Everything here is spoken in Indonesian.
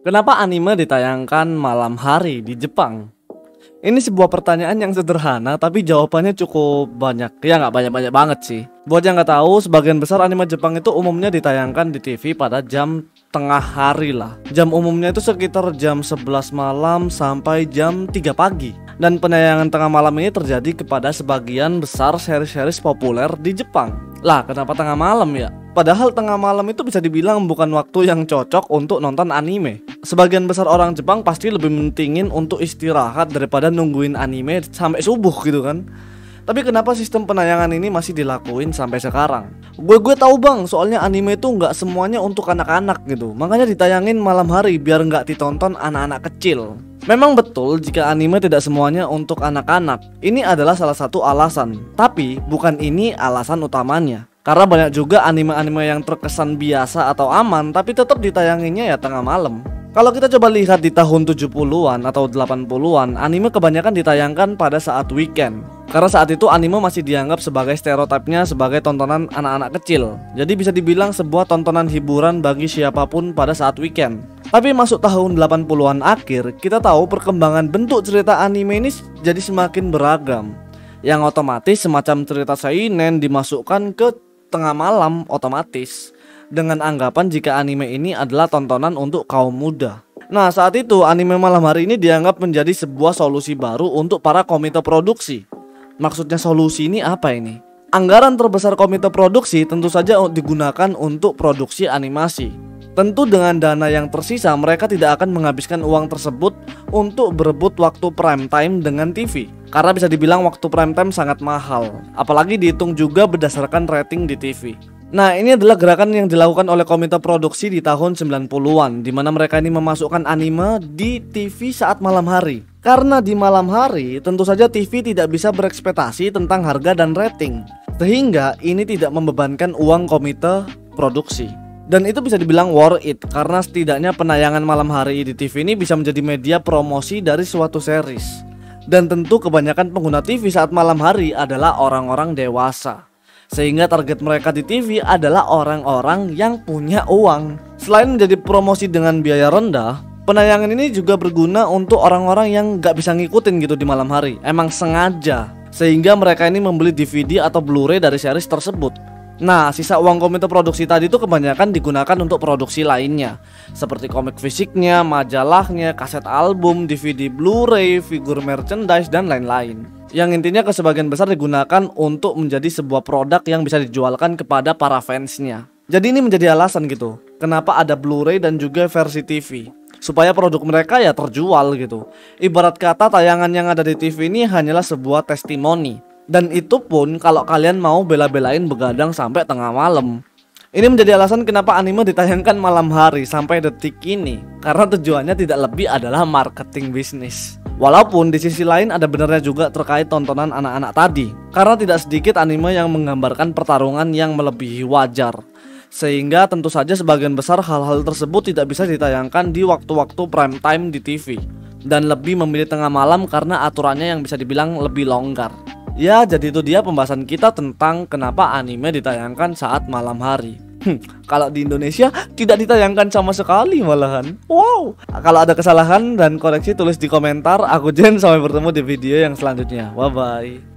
Kenapa anime ditayangkan malam hari di Jepang? Ini sebuah pertanyaan yang sederhana tapi jawabannya cukup banyak. Ya nggak banyak-banyak banget sih. Buat yang nggak tahu, sebagian besar anime Jepang itu umumnya ditayangkan di TV pada jam tengah hari lah. Jam umumnya itu sekitar jam 11 malam sampai jam 3 pagi. Dan penayangan tengah malam ini terjadi kepada sebagian besar seri-series populer di Jepang. Lah, kenapa tengah malam ya? Padahal tengah malam itu bisa dibilang bukan waktu yang cocok untuk nonton anime. Sebagian besar orang Jepang pasti lebih mentingin untuk istirahat daripada nungguin anime sampai subuh gitu kan. Tapi kenapa sistem penayangan ini masih dilakuin sampai sekarang? Gue tahu bang, soalnya anime itu nggak semuanya untuk anak-anak gitu. Makanya ditayangin malam hari biar nggak ditonton anak-anak kecil. Memang betul jika anime tidak semuanya untuk anak-anak. Ini adalah salah satu alasan. Tapi bukan ini alasan utamanya. Karena banyak juga anime-anime yang terkesan biasa atau aman tapi tetap ditayanginnya ya tengah malam. Kalau kita coba lihat di tahun 70-an atau 80-an, anime kebanyakan ditayangkan pada saat weekend. Karena saat itu anime masih dianggap sebagai stereotipnya sebagai tontonan anak-anak kecil. Jadi bisa dibilang sebuah tontonan hiburan bagi siapapun pada saat weekend. Tapi masuk tahun 80-an akhir, kita tahu perkembangan bentuk cerita anime ini jadi semakin beragam. Yang otomatis semacam cerita seinen dimasukkan ke tengah malam otomatis, dengan anggapan jika anime ini adalah tontonan untuk kaum muda. Nah, saat itu anime malam hari ini dianggap menjadi sebuah solusi baru untuk para komite produksi. Maksudnya solusi ini apa ini? Anggaran terbesar komite produksi tentu saja digunakan untuk produksi animasi. Tentu dengan dana yang tersisa mereka tidak akan menghabiskan uang tersebut untuk berebut waktu prime time dengan TV. Karena bisa dibilang waktu prime time sangat mahal, apalagi dihitung juga berdasarkan rating di TV. Nah, ini adalah gerakan yang dilakukan oleh komite produksi di tahun 90-an, di mana mereka ini memasukkan anime di TV saat malam hari. Karena di malam hari, tentu saja TV tidak bisa berekspektasi tentang harga dan rating, sehingga ini tidak membebankan uang komite produksi. Dan itu bisa dibilang worth it, karena setidaknya penayangan malam hari di TV ini bisa menjadi media promosi dari suatu series. Dan tentu kebanyakan pengguna TV saat malam hari adalah orang-orang dewasa, sehingga target mereka di TV adalah orang-orang yang punya uang. Selain menjadi promosi dengan biaya rendah, penayangan ini juga berguna untuk orang-orang yang gak bisa ngikutin gitu di malam hari. Emang sengaja, sehingga mereka ini membeli DVD atau Blu-ray dari series tersebut. Nah, sisa uang komite produksi tadi itu kebanyakan digunakan untuk produksi lainnya, seperti komik fisiknya, majalahnya, kaset album, DVD Blu-ray, figur merchandise, dan lain-lain. Yang intinya ke sebagian besar digunakan untuk menjadi sebuah produk yang bisa dijualkan kepada para fansnya. Jadi ini menjadi alasan gitu, kenapa ada Blu-ray dan juga versi TV, supaya produk mereka ya terjual gitu. Ibarat kata tayangan yang ada di TV ini hanyalah sebuah testimoni. Dan itu pun kalau kalian mau bela-belain begadang sampai tengah malam. Ini menjadi alasan kenapa anime ditayangkan malam hari sampai detik ini. Karena tujuannya tidak lebih adalah marketing bisnis. Walaupun di sisi lain ada benarnya juga terkait tontonan anak-anak tadi. Karena tidak sedikit anime yang menggambarkan pertarungan yang melebihi wajar. Sehingga tentu saja sebagian besar hal-hal tersebut tidak bisa ditayangkan di waktu-waktu prime time di TV. Dan lebih memilih tengah malam karena aturannya yang bisa dibilang lebih longgar. Ya, jadi itu dia pembahasan kita tentang kenapa anime ditayangkan saat malam hari. Kalau di Indonesia tidak ditayangkan sama sekali malahan. Wow. Kalau ada kesalahan dan koreksi tulis di komentar. Aku Jen, sampai bertemu di video yang selanjutnya. Bye bye.